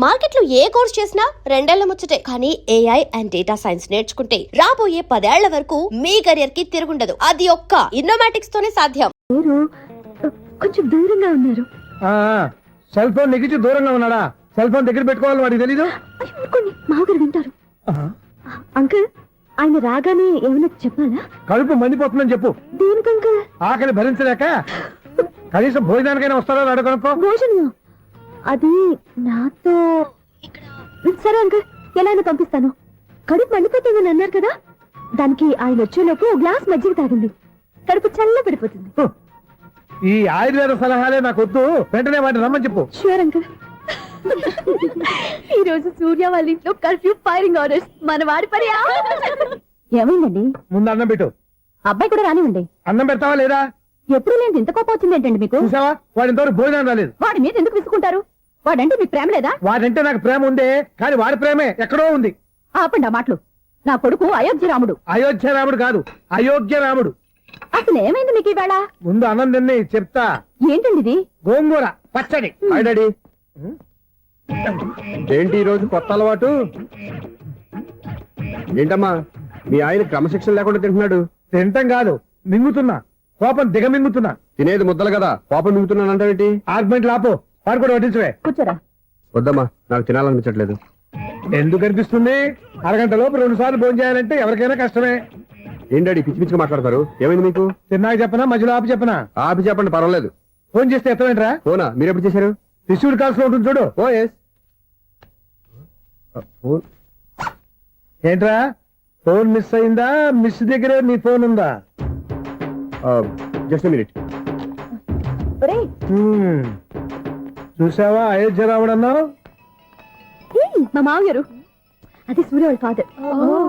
Market లో ఏ course చేసినా రెండేళ్ల ముచ్చటే. కానీ ఏఐ అండ్ డేటా సైన్స్ నేర్చుకుంటే రాబోయే 10 ఏళ్ల వరకు మీ కెరియర్ కి తిరుగుండదు. అది ఒక్క ఇన్నోమాటిక్స్ తోనే సాధ్యం. మీరు కొంచెం దూరంగా ఉన్నారు. సెల్ ఫోన్ నెగిచి దూరంగా ఉన్నాడా? సెల్ ఫోన్ దగ్గర పెట్టుకోవాలి, వాడికి తెలీదు. మామగారు వింటారు. అంకుల్, ఆయన రాగానే ఏమైనా చెప్పాలా? కడుపు మండిపోతుందని చెప్పు. దేనికి అంకుల్? ఆకలి భరించలేక కనీసం భోజనానికైనా వస్తారో అడగనుకో. భోజనం అది నాతో సరే అంకుల్, ఎలా అయినా పంపిస్తాను. కడుపు మండిపోతుందని అన్నారు కదా, దానికి ఆయన వచ్చేలోపు గ్లాస్ మజ్జిగ తాగింది, కడుపు చల్ల పడిపోతుంది. ఈ ఆయుర్వేద సలహాలే నాకు వద్దు, వెంటనే వాటిని రమ్మని చెప్పు. Sure uncle. ఈ రోజు సూర్య వాళ్ళ ఇంట్లో కర్ఫ్యూ ఫైరింగ్ ఆర్డర్స్. మన వాడి పని ఏమైందండి? ముందు అన్నం పెట్టు. అబ్బాయి కూడా రానివ్వండి. అన్నం పెడతావా లేదా? ఎప్పుడు నేను ఇంత కోపం వచ్చింది ఏంటండి మీకు? చూసావా, వాడి ఇంతవరకు భోజనం రాలేదు. వాడి మీద ఎందుకు విసుకుంటారు? వాడంటే మీకు ప్రేమ లేదా? వాడంటే నాకు ప్రేమ ఉందే, కానీ వాడి ప్రేమే ఎక్కడో ఉంది. ఆపండి ఆ మాటలు. నా కొడుకు అయోధ్య రాముడు. అయోధ్య రాముడు కాదు, అయోగ్య రాముడు. అసలు ఏమైంది మీకు ఈవేళ? ముందు అన్నం తిని చెప్తా. ఏంటండి ఇది? గోంగూర పచ్చడి. డాడీ, ఏంటి ఈ రోజు కొత్త అలవాటు? ఏంటమ్మా, మీ ఆయన క్రమశిక్షణ లేకుండా తింటున్నాడు? తింటం కాదు, మింగుతున్నా. కోపం దిగమింగుతున్నా. తినేది ముద్దలు కదా, పాపం మింగుతున్నానంటావేంటి? ఆర్గ్మెంట్ లాపో, వాడు కూడా వడ్డించవే. కూర్చోరా. వద్దమ్మా, నాకు తినాలనిపించట్లేదు. ఎందుకు అనిపిస్తుంది? అరగంట లోపు 2 సార్లు భోజనం చేయాలంటే ఎవరికైనా కష్టమే. ఏంటండి పిచ్చి పిచ్చిగా మాట్లాడతారు? ఏమైంది మీకు? తిన్నాక చెప్పనా, మధ్యలో ఆపి చెప్పనా? ఆపి చెప్పండి, పర్వాలేదు. ఫోన్ చేస్తే ఎత్తవేంట్రా? ఫోనా? మీరు ఎప్పుడు చేశారు? రిసీవ్డ్ కాల్స్ లో ఉంటుంది చూడు. ఓ ఎస్. ఏంట్రా, ఫోన్ మిస్ అయిందా? మిస్ దగ్గరే నీ ఫోన్ ఉందా? Just minute. చూసావా, అయోధ్య రాముడు అన్నావు. మా మామగారు, అది సూర్య వాళ్ళ ఫాదర్.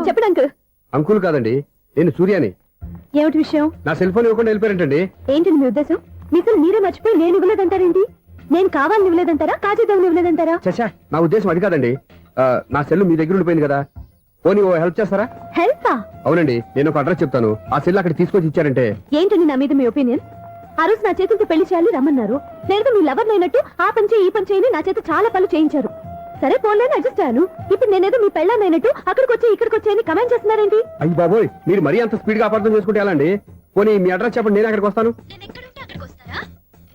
చెప్పండి అంకుల్. అంకుల్ కాదండి, నేను సూర్యాని. ఏమిటి విషయం? నా సెల్ ఫోన్ ఇవ్వకుండా వెళ్ళిపోయారంటండి. ఏంటండి మీ ఉద్దేశం? మీసలు మీరే మర్చిపోయి నేను ఇవ్వలేదంటారేంటి? నేను కావాలని ఇవ్వలేదంటారా, కాజేద్దామని ఇవ్వలేదంటారా? చచ్చా, నా ఉద్దేశం అది కాదండి. నా సెల్ మీ దగ్గర ఉండిపోయింది కదా, పోనీ ఓ హెల్ప్ చేస్తారా? హెల్పా? అవునండి, నేను ఒక అడ్రస్ చెప్తాను, ఆ సెల్ అక్కడ తీసుకొచ్చి ఇచ్చారంటే. ఏంటండి నా మీద మీ ఒపీనియన్? ఆ రోజు నా చేతులతో పెళ్లి చేయాలి రమ్మన్నారు. నేను మీ లవర్ అయినట్టు ఆ పని చేయి ఈ పని చేయని నా చేత చాలా పనులు చేయించారు. సరే పోన్లేని అడ్జస్ట్ అయ్యాను. ఇప్పుడు నేనేదో మీ పెళ్ళాన్నైనట్టు అక్కడికి వచ్చి ఇక్కడికి వచ్చి కమెంట్ చేస్తున్నారేంటి? అయ్యి బాబోయ్, మీరు మరీ అంత స్పీడ్ గా అపార్థం చేసుకుంటే ఎలా అండి? పోనీ మీ అడ్రస్ చెప్పండి, నేను అక్కడికి వస్తాను.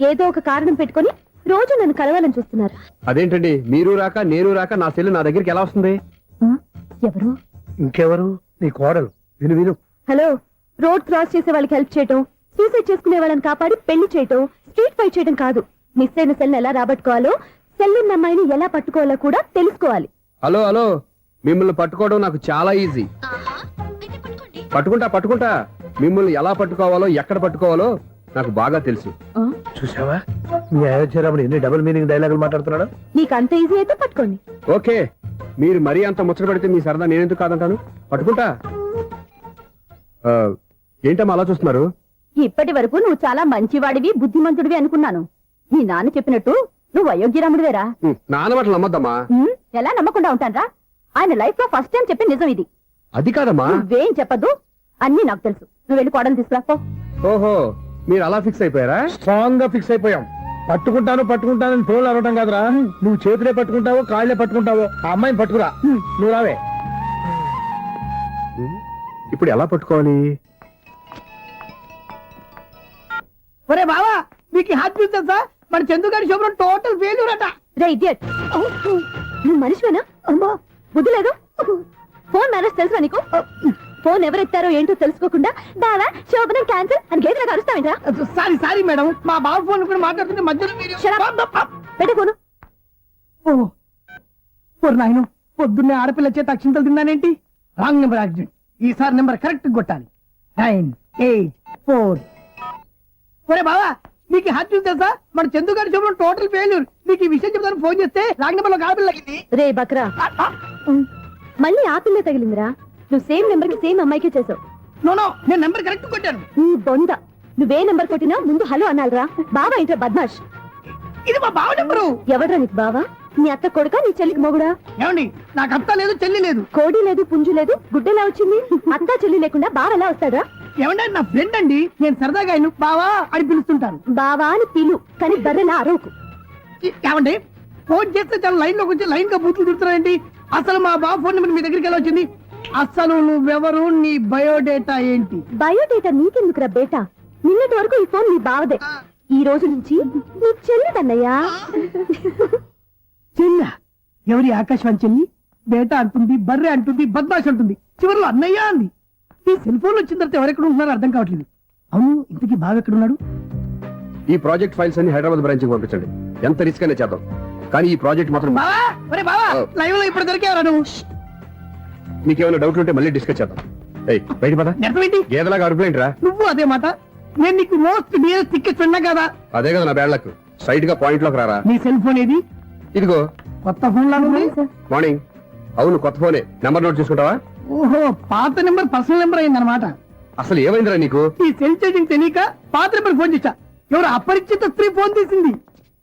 ఏదో ఒక కారణం పెట్టుకొని రోజు నన్ను కలవాలని చూస్తున్నారు. అదేంటండి, మీరు రాక నేను రాక నా సెల్ నా దగ్గరికి ఎలా వస్తుంది? ఎవరు? ఇంకెవరు? నీ కోడలు. విను విను. హలో, రోడ్ క్రాస్ చేసే వాళ్ళకి హెల్ప్ చేయటం, సూసైడ్ చేసుకునే వాళ్ళని కాపాడి పెళ్లి చేయటం, స్ట్రీట్ ఫైట్ చేయడం కాదు. మిస్ అయిన సెల్ ఎలా రాబట్టుకోవాలో, సెల్లున్న అమ్మాయిని ఎలా పట్టుకోవాలో కూడా తెలుసుకోవాలి. హలో హలో, మిమ్మల్ని పట్టుకోవడం నాకు చాలా ఈజీ. పట్టుకుంటా. మిమ్మల్ని ఎలా పట్టుకోవాలో, ఎక్కడ పట్టుకోవాలో నాకు బాగా తెలుసు. చూసావా, మీ అయోధ్య రాముడు ఎన్ని డబుల్ మీనింగ్ డైలాగులు మాట్లాడుతున్నాడు. నీకు అంత ఈజీ అయితే పట్టుకోండి. ఓకే, మీరు మరీ అంత ముచ్చట పెడితే మీ సరదా నేనెందుకు కాదంటాను. పట్టుకుంటా. ఏంటమ్మా అలా చూస్తున్నారు? ఇప్పటి వరకు నువ్వు చాలా మంచివాడివి, బుద్ధిమంతుడివి అనుకున్నాను. నీ నాన్న చెప్పినట్టు నువ్వు అయోగ్యరాముడివేరా. నాన్న మాటలు నమ్మద్దమ్మా. ఎలా నమ్మకుండా ఉంటానరా? ఆయన లైఫ్ లో ఫస్ట్ టైం చెప్పి నిజం ఇది. అది కాదమ్మా. నువ్వేం చెప్పద్దు, అన్ని నాకు తెలుసు. నువ్వు వెళ్ళి కోడలు తీసుకురాపో. ఓహో, మీరు అలా ఫిక్స్ అయిపోయారా? స్ట్రాంగ్ గా ఫిక్స్ అయిపోయాం. పట్టుకుంటానని ఫోన్లు అడగటం కాదురా. నువ్వు చేతులే పట్టుకుంటావో కాళ్ళే పట్టుకుంటావో ఆ అమ్మాయిని పట్టుకురా. నువ్వు రావే. ఇప్పుడు ఎలా పట్టుకోవాలి? ఒరే బావా, మీకు హాట్ తెలుసా? మన చందుగారి శుభ్రం టోటల్ ఫెయిల్యూర్ అట. రే ఇడియట్, నువ్వు మనిషివేనా? అమ్మా, బుద్ధి లేదు. ఫోన్ మేనేజ్ తెలుసా నీకు? ఫోన్ ఎవరెత్తారో ఏంటో తెలుసుకోకుండా బావా శోభనం క్యాన్సిల్ అని గేదెలకు అరుస్తావేంట్రా? సారీ మేడం, మా బావ ఫోన్ కూడా మాట్లాడుతుంటే మధ్యలో పెట్టే ఫోను. నాయను, పొద్దున్నే ఆడపిల్ల చేత అక్షింతలు తిన్నానేంటి? Wrong number accident. ఈసారి నెంబర్ కరెక్ట్ కొట్టాలి. 984. ఒరే బావా, మీకు హాట్ తెలుసా? మన చందుగారి శుభ్రం టోటల్ ఫెయిల్యూర్. మీకు ఈ విషయం చెప్తాను ఫోన్ చేస్తే రాంగ్ నెంబర్ లో ఆడపిల్ల రే బక్రా, మళ్ళీ ఆ పిల్ల తగిలిందిరా. నువ్వు సేమ్ నెంబర్ కి సేమ్ అమ్మాయికే చేసావు. నో, నేను నెంబర్ కరెక్ట్ కొట్టాను. నీ బొంద, నువ్వే నెంబర్ కొట్టినా ముందు హలో అనాలిరా. బావా ఏంట్రా బద్మాష్? ఇది మా బావ నెంబరు. ఎవడ్రా నీకు బావా? నీ అత్త కొడుక, నీ చెల్లికి మొగుడా? ఏమండి, నాకు అత్త లేదు, చెల్లి లేదు. కోడి లేదు, పుంజు లేదు, గుడ్డెలా వచ్చింది? అత్త చెల్లి లేకుండా బావ ఎలా వస్తాడా? ఏమంటే నా ఫ్రెండ్ అండి, నేను సరదాగా ఆయన బావా అని పిలుస్తుంటాను. బావా అని పిలు, కానీ బర్రెలా అరవకు. ఏమండి, ఫోన్ చేస్తే చాలా లైన్ లోకి వచ్చి లైన్ గా బూతులు తిడుతున్నాయండి. అసలు మా బాబు ఫోన్ నెంబర్ మీ దగ్గరికి ఎలా వచ్చింది? అసలు నువ్వెవరు, నీ బయోడేటా ఏంటి? బయోడేటా నీకెందుకురా బేటా? నిన్నటి వరకు ఈ ఫోన్ నీ బావదే, ఈ రోజు నుంచి నీ చెల్లిదన్నయ్యా. చెల్ల ఎవరి? ఆకాశవాణి చెల్లి. బేటా అంటుంది, బర్రె అంటుంది, బద్మాష్ అంటుంది, చివరిలో అన్నయ్య అంది. ఈ సెల్ ఫోన్ వచ్చిన తర్వాత ఎవరెక్కడ ఉంటున్నారో అర్థం కావట్లేదు. అవును, ఇంతకీ బావ ఎక్కడున్నాడు? ఈ ప్రాజెక్ట్ ఫైల్స్ అన్ని హైదరాబాద్ బ్రాంచ్ కి పంపించండి. ఎంత రిస్క్ అనే చేద్దాం, కానీ ఈ ప్రాజెక్ట్ మాత్రం బావా, ఒరే బావా, లైవ్ లో ఇప్పుడు దొరికేవరా నువ్వు? నీకేమైనా డౌట్ ఉంటే మళ్ళీ డిస్కస్ చేద్దాం. ఏయ్ బయట పద. నెరవేంటి గేదలాగా అరుపులేంట్రా? నువ్వు అదే మాట. నేను నీకు మోస్ట్ డియరెస్ట్ టికెట్ విన్నా కదా. అదే కదా నా బ్యాడ్ లక్. స్ట్రైట్ గా పాయింట్ లోకి రారా. నీ సెల్ ఫోన్ ఏది? ఇదిగో కొత్త ఫోన్ లాగా ఉంది. మార్నింగ్. అవును, కొత్త ఫోనే. నెంబర్ నోట్ చేసుకుంటావా? ఓహో, పాత నెంబర్ పర్సనల్ నెంబర్ అయిందన్నమాట. అసలు ఏమైందిరా నీకు? ఈ సెల్ చేసింగ్ తెలియక పాత నెంబర్ ఫోన్ చేశా. ఎవరు అపరిచిత స్త్రీ ఫోన్ తీసింది.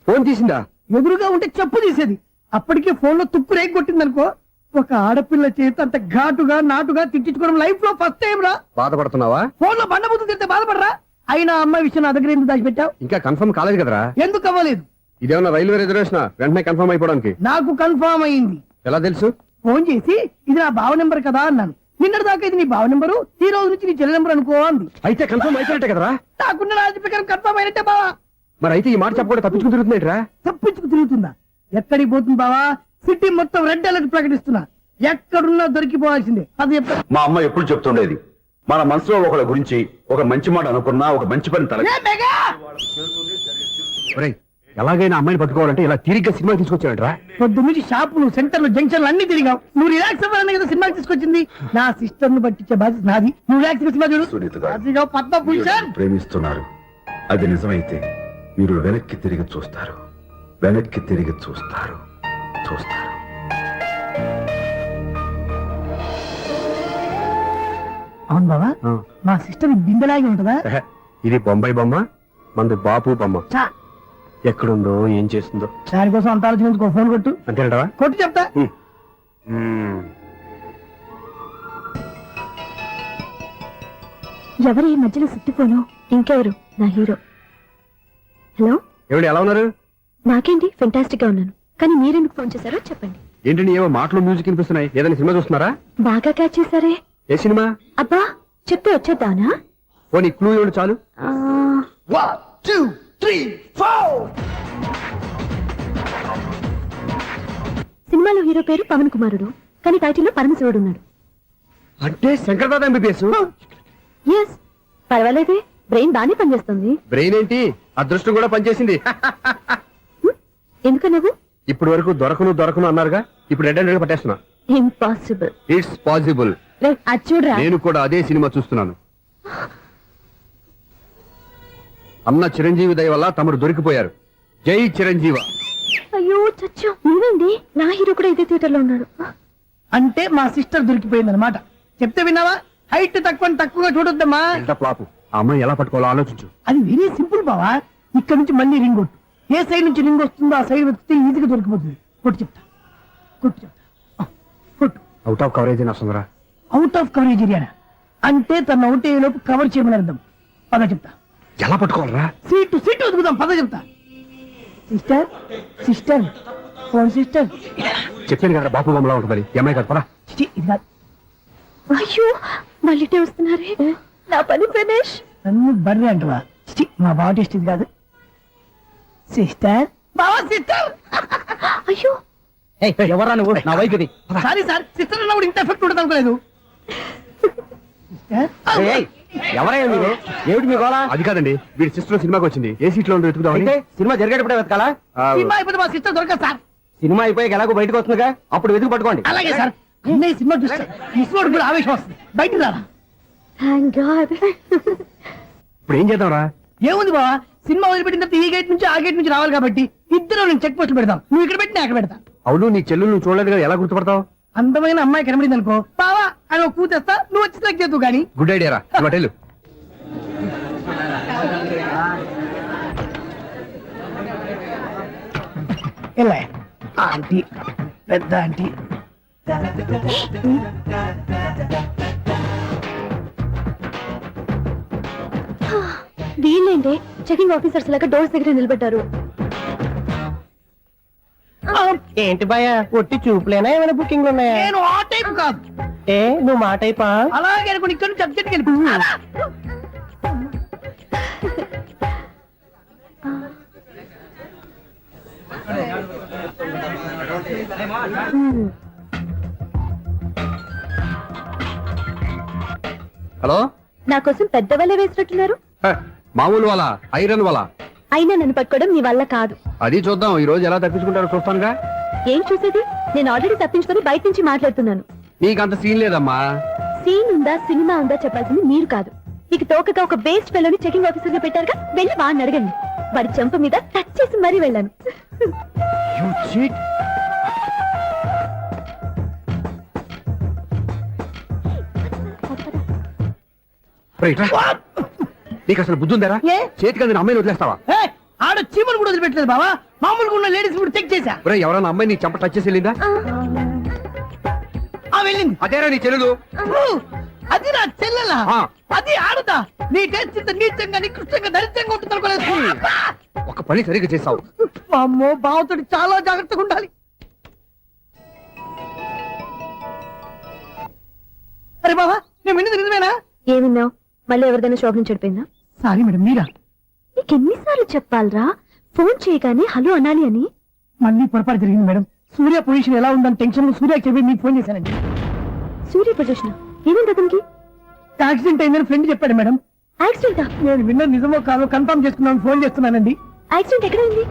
ఫోన్ తీసిందా? ఎదురుగా ఉంటే చెప్పు తీసేది. అప్పటికే ఫోన్ లో తుక్కు రేగి కొట్టిందనుకో. ఒక ఆడపిల్ల చేత అంత ఘాటుగా నాటుగా తిట్టించుకోవడం లైఫ్ లో ఫస్ట్ టైం రా. బాధపడుతున్నావా? ఫోన్ లో బండబూతులు తింటే బాధపడరా? అయినా అమ్మాయి విషయం నా దగ్గర ఎందుకు దాచిపెట్టావు? ఇంకా కన్ఫర్మ్ కాలేదు కదరా. ఎందుకు అవ్వలేదు? ఇదేమన్నా రైల్వే రిజర్వేషన్? వెంటనే కన్ఫర్మ్ అయిపోవడానికి. నాకు కన్ఫర్మ్ అయింది. ఎలా తెలుసు? ఫోన్ చేసి ఇది నా బావ నెంబర్ కదా అన్నాను. నిన్నటి దాకా ఇది నీ బావ నెంబరు, ఈ రోజు నుంచి నీ చెల్లి నెంబర్ అనుకో అంది. అయితే కన్ఫర్మ్ అయిపోయినట్టే కదరా. నాకున్న రాజు ప్రకారం కన్ఫర్మ్ అయినట్టే బావా. మరి అయితే ఈ మాట చెప్పకుండా తప్పించుకుని తిరుగుతున్నాయిట్రా. తప్పించుకు తిరుగుతుందా? ఎక్కడికి పోతుంది బావా? సిటీ మొత్తం రెడ్ అలర్ట్ ప్రకటిస్తున్నా. ఎక్కడున్నా దొరికిపోవాల్సిందే. అది చెప్తా. మా అమ్మ ఎప్పుడు చెప్తుండేది, మన మనసులో ఒకళ్ళ గురించి ఒక మంచి మాట అనుకున్నా ఒక మంచి పని తల. A mega! ఒరేయ్, ఎలాగైనా అమ్మాయిని పట్టుకోవాలంటే ఇలా తిరిగ్గా సినిమా తీసుకొచ్చాడరా. పొద్దు నుంచి షాపులు, సెంటర్లు, జంక్షన్లు అన్ని తిరిగావు. నువ్వు రిలాక్స్ అవ్వాలని కదా సినిమాకి తీసుకొచ్చింది. నా సిస్టర్ ను పట్టించే బాధ్యత నాది. నువ్వు రిలాక్స్ సినిమా చూడు. సునీత గారు, అదిగో పద్మభూషణ్. ప్రేమిస్తున్నారు. అది నిజమైతే మీరు వెనక్కి తిరిగి చూస్తారు, వెనక్కి తిరిగి చూస్తారు, చూస్తారు. అవును బావా, ఆ. మా సిస్టర్ బిందెలాగి ఉంటుందా? ఎహె, ఇది బొంబాయి బొమ్మ, మంది బాపు బొమ్మ. చా, ఎక్కడుందో ఏం చేస్తుందో. దానికోసం అంత ఆలోచించుకో. ఫోన్ కొట్టు. అంతేనంటావా? కొట్టు చెప్తా. ఎవరు ఈ మధ్యలో సుత్తిపోను? ఇంకెవరు? నా హీరో. హలో, ఏమిటి ఎలా ఉన్నారు? నాకేంటి ఫెంటాస్టిక్ గా ఉన్నాను, కానీ మీరెందుకు ఫోన్ చేశారో చెప్పండి. ఏంటండి ఏవో మాటలు మ్యూజిక్ వినిపిస్తున్నాయి. ఏదైనా సినిమా చూస్తున్నారా? బాగా క్యాచ్ చేశారే. ఏ సినిమా? అబ్బా, చెప్తే వచ్చేద్దానా? పోనీ క్లూ ఇవ్వండి చాలు. ఆ, 1 2 3 4. సినిమాలో హీరో పేరు పవన్ కుమారుడు, కానీ టైటిల్లో పరమశివుడు ఉన్నాడు. అంటే Shankar Dada MBBS. Yes, పర్వాలేదే, brain బాగానే పనిచేస్తుంది. బ్రెయిన్ ఏంటి, అదృష్టం కూడా పనిచేసింది. ఎందుకు నువ్వు? ఇప్పటి వరకు దొరకను అన్నారుగా, ఇప్పుడు రెడ్ హ్యాండెడ్ గా పట్టేస్తున్నా. ఇంపాసిబుల్. It's possible. అది చూడరా. నేను కూడా అదే సినిమా చూస్తున్నాను. అన్న చిరంజీవి దయ వల్ల తమరు దొరికిపోయారు. జై చిరంజీవ. అయ్యో చచ్చా, నువ్వేంటి? నా హీరో కూడా ఇదే థియేటర్ లో ఉన్నాడు. అంటే మా సిస్టర్ దొరికిపోయింది అనమాట. చెప్తే విన్నావా? హైట్ తక్కువగా చూడొద్దమ్మా. ఫ్లాప్. ఆ అమ్మాయి ఎలా పట్టుకోవాలో ఆలోచించు. అది వెరీ సింపుల్ బావా. ఇక్కడ నుంచి మళ్ళీ రింగ్ కొట్టు. ఏ సైడ్ నుంచి రింగ్ వస్తుందో ఆ సైడ్ వెతికితే ఈజీగా దొరికిపోతుంది. కొట్టు చెప్తా. కొట్టు. అవుట్ ఆఫ్ కవరేజ్ అని వస్తుందిరా. అవుట్ ఆఫ్ కవరేజ్ ఏరియా అంటే తన అవుట్ అయ్యే లోపు కవర్ చేయమని అర్థం. పద చెప్తా. ఎలా పట్టుకోవాలరా? సీటు వదుకుదాం. పద చెప్తా. Sister phone sister. చెప్పాను కదా బాపు బొమ్మలా ఉంటుంది. అమ్మాయి కదా పరా. ఇది కాదు. అయ్యో, మళ్ళీ వస్తున్నారే. నా పని ఫినిష్. నన్ను బర్రె అంటవా? మా బావ టేస్ట్ ఇది కాదు. సిస్టర్, బావా సిస్టర్. అయ్యో, ఎవరా నువ్వు? నా వైఫ్ ఇది. సారీ సార్, సిస్టర్ అన్నప్పుడు ఇంత ఎఫెక్ట్ ఉంటుంది అనుకోలేదు. ఎవరయ్యా మీరు? ఏమిటి మీ గోళ? అది కాదండి, వీడి సిస్టర్ సినిమాకి వచ్చింది. ఏ సీట్ లో ఉండి వెతుకుదామని. సినిమా జరిగేటప్పుడే వెతకాలా? సినిమా అయిపోతే మా సిస్టర్ దొరకదు సార్. సినిమా అయిపోయి ఎలాగో బయటకు వస్తుందిగా, అప్పుడు వెతుకు పట్టుకోండి. అలాగే సార్. అన్నయ్య సినిమా చూస్తే ఇస్మోడు కూడా ఆవేశం వస్తుంది. బయటికి రారా. Thank God. ఇప్పుడు ఏం చేద్దాంరా? ఏముంది బావా, సినిమా వదిలిపెట్టిన తర్వాత ఈ గేట్ నుంచి ఆ గేట్ నుంచి రావాలి కాబట్టి ఇద్దరు నేను చెక్ పోస్ట్ పెడతాం. నువ్వు ఇక్కడ పెట్టి అక్కడ పెడతా. అవును, నీ చెల్లెలు నువ్వు చూడలేదు కదా, ఎలా గుర్తుపడతావు? అందమైన అమ్మాయి కనబడింది అనుకో, బావా అని ఒక కూతేస్తా, నువ్వు వచ్చి సెలెక్ట్ చేద్దు కానీ. గుడ్ ఐడియా రా. హోటల్ ఎలా ఆంటీ, పెద్ద ఆంటీ. వీళ్ళేంటి చెకింగ్ ఆఫీసర్స్ లాగా డోర్స్ దగ్గర నిలబెట్టారు. ఆ! ఏంటి భయ ఒట్టి చూపులేనా ఏమైనా బుకింగ్లు ఉన్నాయా? నేను ఆ టైప్ కాదు. ఏ నువ్వు మాట అయిపా? అలాగే అనుకుని ఇక్కడ నుంచి అర్జెంట్కి వెళ్ళిపోతున్నా. హలో నా కోసం పెద్ద వల్ల వేసినట్టున్నారు. మామూలు వాళ్ళ ఐరన్ వాళ్ళ అయినా నన్ను పట్టుకోవడం మీ వల్ల కాదు. అది చూద్దాం ఈ రోజు ఎలా తప్పించుకుంటారో చూస్తానుగా. ఏం చూసేది? నేను ఆల్రెడీ తప్పించుకొని బయట నుంచి మాట్లాడుతున్నాను. నీకంత సీన్ లేదమ్మా. సీన్ ఉందా సినిమా ఉందా చెప్పాల్సింది మీరు కాదు. మీకు తోకగా ఒక బేస్ట్ ఫెలోని చెకింగ్ ఆఫీసర్ గా పెట్టారుగా, వెళ్ళి వాడిని అడగండి. వాడి చెంప మీద టచ్ చేసి మరీ వెళ్ళాను. You cheat. రైట్ రా. నీకు అసలు బుద్ధి ఉందారా? ఏ? చేతికి అందిన అమ్మాయిని వదిలేస్తావా? ఏయ్, ఆడ చీమలు కూడా వదిలిపెట్టలేదు బావా. మామూలుగా ఉన్న లేడీస్ కూడా చెక్ చేశా. ఒరేయ్, ఎవరైనా అమ్మాయి నీ చెంప టచ్ చేసి వెళ్ళిందా? ఆ వెళ్ళింది. అదేరా నీ చెల్లెలు. అది నా చెల్లెలా? ఆ. అది ఆడదా? నీ టేస్ట్ ఇంత నీచంగా నికృష్టంగా దరిద్రంగా ఉంటుంది అనుకోలేదు. ఒక పని సరిగ్గా చేసావు. అమ్మో, బావతోటి చాలా జాగ్రత్తగా ఉండాలి. అరే బావా, నేను విన్నది నిజమేనా? ఏమిన్నావు? మళ్ళీ ఎవరిదైనా షాప్ నుంచి చెడిపోయిందా? సారీ మేడం, మీరా? నీకు ఎన్నిసార్లు చెప్పాలరా ఫోన్ చేయగానే హలో అనాలి అని? మళ్ళీ పొరపాటు జరిగింది మేడం. సూర్య పొజిషన్ ఎలా ఉందని టెన్షన్ సూర్య చెప్పి మీకు ఫోన్ చేశానండి. సూర్య పొజిషన్ ఏమైంది అతనికి? యాక్సిడెంట్ అయిందని ఫ్రెండ్ చెప్పాడు మేడం. యాక్సిడెంటా? నేను విన్న నిజమో కాదో కన్ఫర్మ్ చేసుకున్నాను, ఫోన్ చేస్తున్నానండి. యాక్సిడెంట్ ఎక్కడైంది?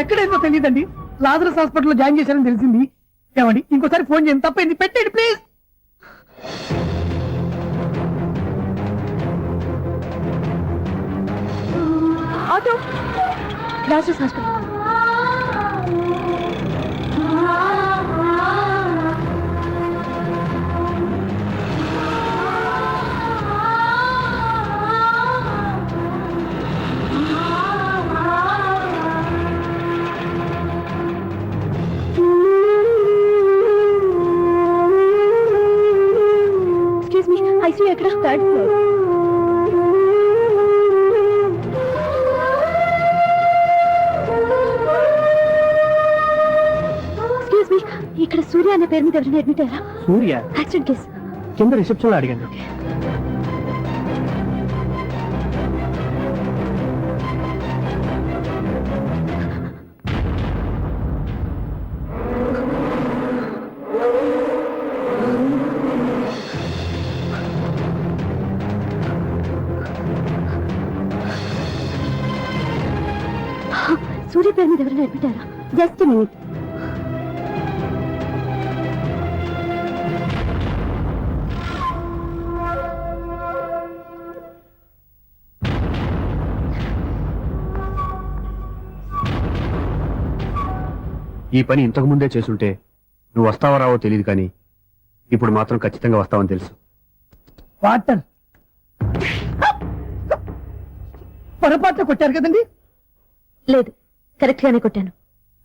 ఎక్కడైందో తెలియదండి. లాజరస్ హాస్పిటల్లో జాయిన్ చేశానని తెలిసింది. ఏమండి, ఇంకోసారి ఫోన్ చేయండి, తప్పైంది, పెట్టండి please. Auto Lazarus hospital. Excuse me, ICU ఎక్కడ? Third floor. ఎక్స్క్యూజ్ మీ, ఇక్కడ సూర్య అనే పేరు మీద ఎవరైనా అడ్మిట్ అయ్యారా? Surya accident case. కింద రిసెప్షన్ లో అడిగాను. సూర్య పేరు మీద ఎవరైనా అడ్మిట్ అయ్యారా? Just minute. ఈ పని ఇంతకు ముందే చేసుంటే నువ్వు వస్తావో రావో తెలియదు, కానీ ఇప్పుడు మాత్రం ఖచ్చితంగా వస్తావని తెలుసు. వాటర్ పొరపాట్లు కొట్టారు కదండి. లేదు, కరెక్ట్ గానే కొట్టాను.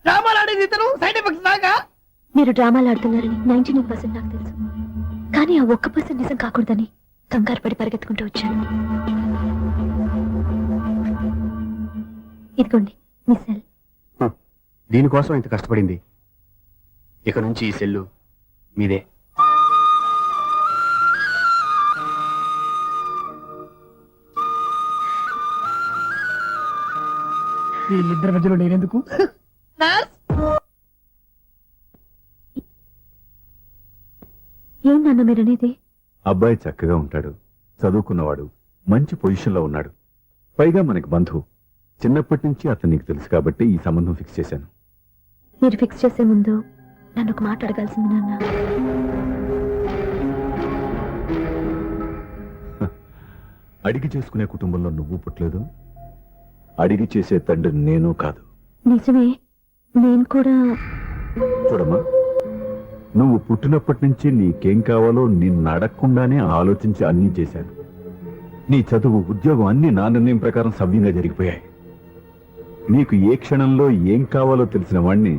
డ్రామాలు ఆడేది ఇతను, సైడ్ ఎఫెక్ట్స్ దాకా. మీరు డ్రామాలు ఆడుతున్నారని 99% నాకు తెలుసు, కానీ ఆ 1% నిజం కాకూడదని కంగారు పడి పరిగెత్తుకుంటూ వచ్చాను. ఇదిగోండి మీ సెల్. దీనికోసం ఇంత కష్టపడింది. ఇక నుంచి ఈ సెల్లు మీదే. వీళ్ళిద్దరి మధ్యలో నేనెందుకు? ఏం నాన్న మీరనేది? అబ్బాయి చక్కగా ఉంటాడు, చదువుకున్నవాడు, మంచి పొజిషన్లో ఉన్నాడు. పైగా మనకి బంధువు. చిన్నప్పటి నుంచి అతను నీకు తెలుసు కాబట్టి ఈ సంబంధం ఫిక్స్ చేశాను. మీరు ఫిక్స్ చేసే ముందు నన్ను ఒక మాట అడగాల్సింది నాన్న. అడిగి చేసుకునే కుటుంబంలో నువ్వు పుట్టలేదు, అడిగి చేసే తండ్రి నేను కాదు. నిజమే, నేను కూడా. చూడమ్మా, నువ్వు పుట్టినప్పటి నుంచి నీకేం కావాలో నిన్ను అడగకుండానే ఆలోచించి అన్నీ చేశాను. నీ చదువు, ఉద్యోగం అన్ని నా నిర్ణయం ప్రకారం సవ్యంగా జరిగిపోయాయి. నీకు ఏ క్షణంలో ఏం కావాలో తెలిసిన వాణ్ణి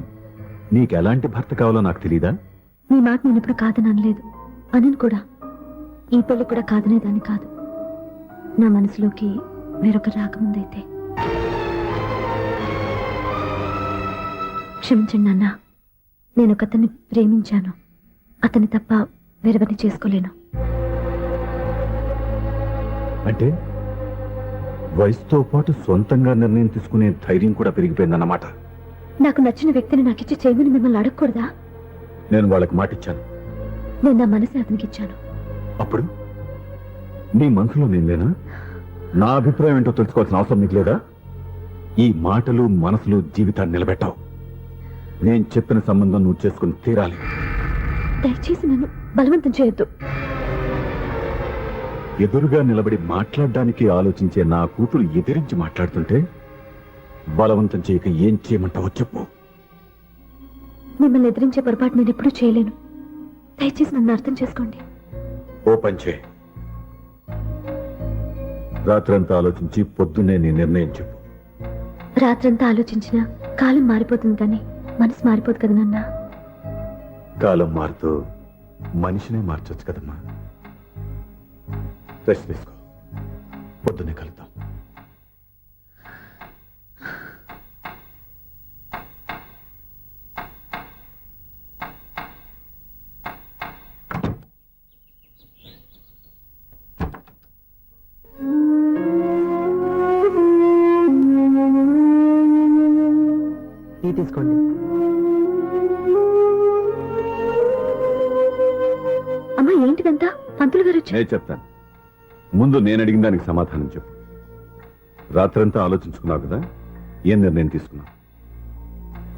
నీకు ఎలాంటి భర్త కావాలో నాకు తెలీదా? మీ మాట నేను ఇప్పుడు కాదని అనలేదు, అనను కూడా. ఈ పెళ్లి కూడా కాదనేదాన్ని కాదు. నా మనసులోకి వేరొకరు రాకముందైతే. క్షమించండి నాన్న, నేను ఒకతన్ని ప్రేమించాను. అతన్ని తప్ప వేరెవరిని చేసుకోలేను. అంటే వయసుతో పాటు సొంతంగా నిర్ణయం తీసుకునే ధైర్యం కూడా పెరిగిపోయిందన్నమాట. నాకు నచ్చిన వ్యక్తిని నాకిచ్చి చేయమని మిమ్మల్ని అడగకూడదా? నేను వాళ్ళకి మాటిచ్చాను. నేను నా మనసు అతనికి ఇచ్చాను. అప్పుడు నీ మనసులో నేనేనా? నా అభిప్రాయం ఏంటో తెలుసుకోవాల్సిన అవసరం నీకు లేదా? ఈ మాటలు మనసులు జీవితాన్ని నిలబెట్టావు. నేను చెప్పిన సంబంధం నువ్వు చేసుకుని తీరాలి. దయచేసి నన్ను బలవంతం చేయొద్దు. ఎదురుగా నిలబడి మాట్లాడడానికి ఆలోచించే నా కూతురు ఎదిరించి మాట్లాడుతుంటే బలవంతం చేయక ఏం చేయమంటావో చెప్పు. మిమ్మల్ని ఎదిరించే పొరపాటు నేను ఎప్పుడూ చేయలేను. దయచేసి నన్ను అర్థం చేసుకోండి. ఓ పంచే, రాత్రంతా ఆలోచించి పొద్దున్నే నీ నిర్ణయం చెప్పు. రాత్రంతా ఆలోచించినా కాలం మారిపోతుంది కానీ మనసు మారిపోదు కదా నాన్న. కాలం మారుతూ మనిషినే మార్చొచ్చు కదమ్మా. రెస్ట్ తీసుకో, పొద్దున్నే కలుద్దాం. టీ తీసుకోండి. అమ్మా ఏంటిదంతా? పంతులు గారు వచ్చి నేను చెప్తాను. ముందు నేను అడిగిన దానికి సమాధానం చెప్పు. రాత్రంతా ఆలోచించుకున్నావు కదా, ఏం నిర్ణయం తీసుకున్నావు?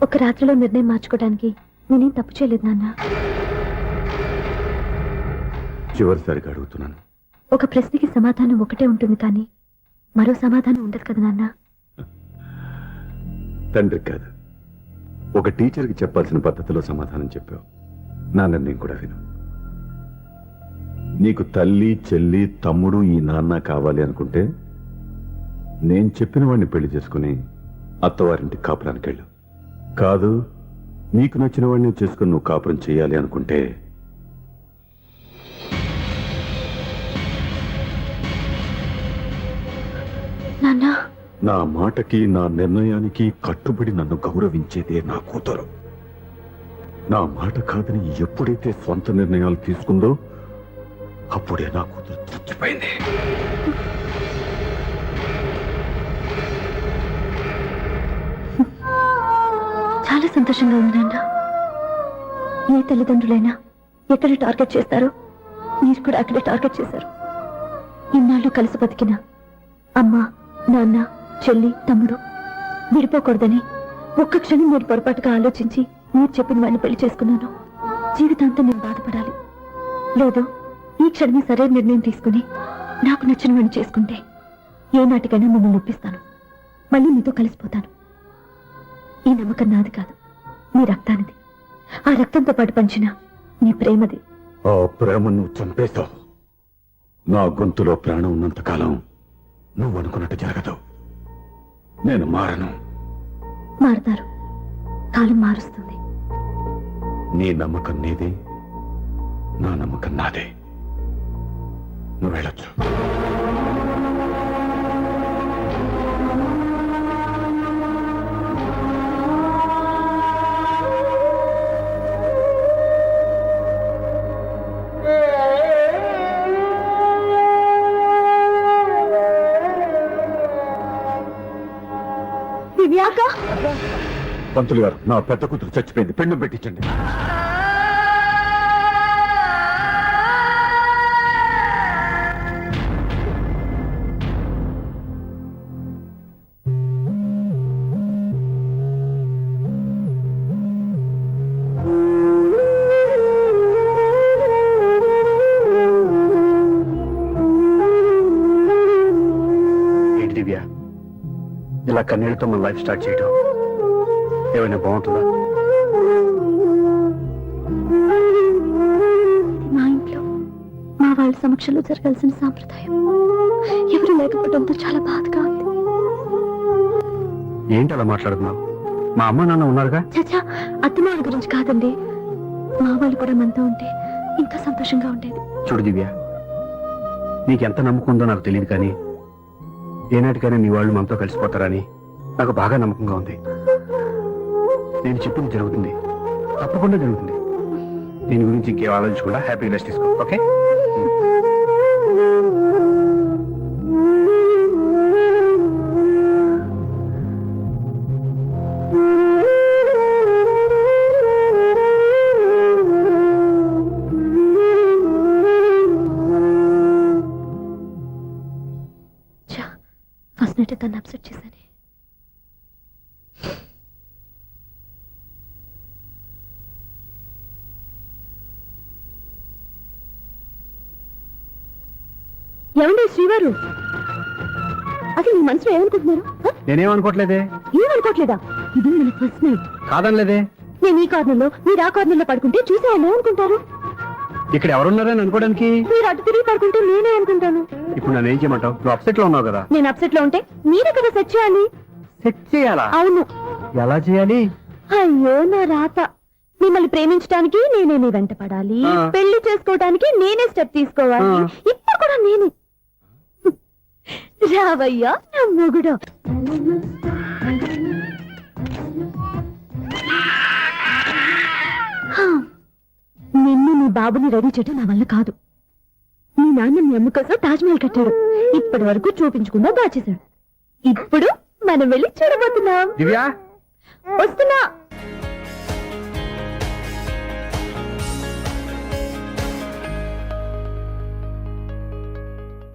ఒక రాత్రిలో నిర్ణయం మార్చుకోవడానికి నేనేం తప్పు చేయలేదు నాన్న. చివరిసారిగా అడుగుతున్నాను. ఒక ప్రశ్నకి సమాధానం ఒకటే ఉంటుంది కానీ మరో సమాధానం ఉండదు కదా నాన్న. తండ్రికి కాదు, ఒక టీచర్కి చెప్పాల్సిన పద్ధతిలో సమాధానం చెప్పావు. నా నిర్ణయం కూడా విను. నీకు తల్లి, చెల్లి, తమ్ముడు, ఈ నాన్న కావాలి అనుకుంటే నేను చెప్పిన వాడిని పెళ్లి చేసుకుని అత్తవారింటి కాపురానికి వెళ్ళు. కాదు, నీకు నచ్చిన వాడిని చేసుకుని నువ్వు కాపురం చేయాలి అనుకుంటే నాన్న నా మాటకి, నా నిర్ణయానికి కట్టుబడి నన్ను గౌరవించేదే నా కూతురు. నా మాట కాదని ఎప్పుడైతే సొంత నిర్ణయాలు తీసుకుందో అప్పుడే నా కూతురు చచ్చిపోయింది. చాలా సంతోషంగా ఉంది నాన్న. ఏ తల్లిదండ్రులైనా ఎక్కడ టార్గెట్ చేస్తారో మీరు కూడా అక్కడే టార్గెట్ చేశారు. ఇన్నాళ్ళు కలిసి బతికిన అమ్మ, నాన్న, చెల్లి, తమ్ముడు విడిపోకూడదని ఒక్క క్షణం నేను పొరపాటుగా ఆలోచించి మీరు చెప్పిన వాడిని పెళ్లి చేసుకున్నాను. జీవితాంతం నేను బాధపడాలి. లేదు, ఈ క్షణమే సరైన నిర్ణయం తీసుకుని నాకు నచ్చిన వాడిని చేసుకుంటే ఏ నాటికైనా మిమ్మల్ని ఒప్పిస్తాను. మళ్ళీ మీతో కలిసిపోతాను. ఈ నమ్మకం నాది కాదు, మీ రక్తానిది. ఆ రక్తంతో పాటు పంచిన నీ ప్రేమది. ఆ ప్రేమ నువ్వు చంపేస్తావు. నా గొంతులో ప్రాణం ఉన్నంత కాలం నువ్వు అనుకున్నట్టు జరగదు. నేను మారను. మారుతారు, కాలం మారుస్తుంది. నీ నమ్మకం నీదే, నా నమ్మకం నాదే. నువ్వు వెళ్ళొచ్చు. దివ్యాక పంతులు గారు, నా పెద్ద కూతురు చచ్చిపోయింది, పెండు పెట్టించండి. ఏంటి దివ్య, ఇలా కన్నీళ్లతో మన లైఫ్ స్టార్ట్ చేయడం ఏమైనా బాగుంటుందా? మా ఇంట్లో మా వాళ్ళ సమక్షంలో జరగాల్సిన సాంప్రదాయం ఎవరు లేకపోవడంతో చాలా బాధగా ఉంది. ఏంటి అలా మాట్లాడుతున్నావు? మా అమ్మ నాన్న ఉన్నారుగా. చచ్చా, అత్తమాల గురించి కాదండి. మా వాళ్ళు కూడా మనతో ఉంటే ఇంకా సంతోషంగా ఉండేది. చూడు దివ్య, నీకెంత నమ్మకం ఉందో నాకు తెలియదు కానీ ఏనాటికైనా నీ వాళ్ళు మనతో కలిసిపోతారని నాకు బాగా నమ్మకంగా ఉంది. నేను చెప్పింది జరుగుతుంది. తప్పకుండా జరుగుతుంది. దీని గురించి ఇంకేం ఆలోచించకుండా హ్యాపీ రెస్ట్ తీసుకో. ఓకే? ఫస్ట్ నైట్ తను అప్సెట్ చేశాను. ఏమండి శ్రీవారు, అసలు మీ మనసులో ఏమనుకుంటున్నారు? నేనేమనుకోవట్లేదే. ఏమనుకోవట్లేదా? ఇది మన ఫస్ట్ నైట్. కాదనలేదే. నేను ఈ కార్నర్లో మీరు ఆ కార్నర్లో పడుకుంటే చూసి ఆయన ఏమనుకుంటారు? ఇక్కడ ఎవరున్నారని అనుకోవడానికి. మీరు అటు తిరిగి పడుకుంటే నేనే అనుకుంటాను. ఇప్పుడు నన్ను ఏం చేయమంటావు? నువ్వు అప్సెట్ లో ఉన్నావు కదా. నేను అప్సెట్ లో ఉంటే మీరే కదా సెట్ చేయాలి. సెట్ చేయాలా? అవును. ఎలా చేయాలి? అయ్యో నా రాత. మిమ్మల్ని ప్రేమించడానికి నేనే మీ వెంట పడాలి, ఆ. పెళ్లి చేసుకోవడానికి నేనే స్టెప్ తీసుకోవాలి. ఆ. ఇప్పుడు కూడా నేనే. రావయ్యా నా మొగుడు. హా. నిన్ను నీ బాబుని రెడీ చేయడం నా వల్ల కాదు. మీ నాన్న మీ అమ్మ కోసం తాజ్మహల్ కట్టాడు. ఇప్పటి వరకు చూపించకుండా దాచేశాడు. ఇప్పుడు మనం వెళ్ళి చూడబోతున్నాం. దివ్యా, వస్తున్నా.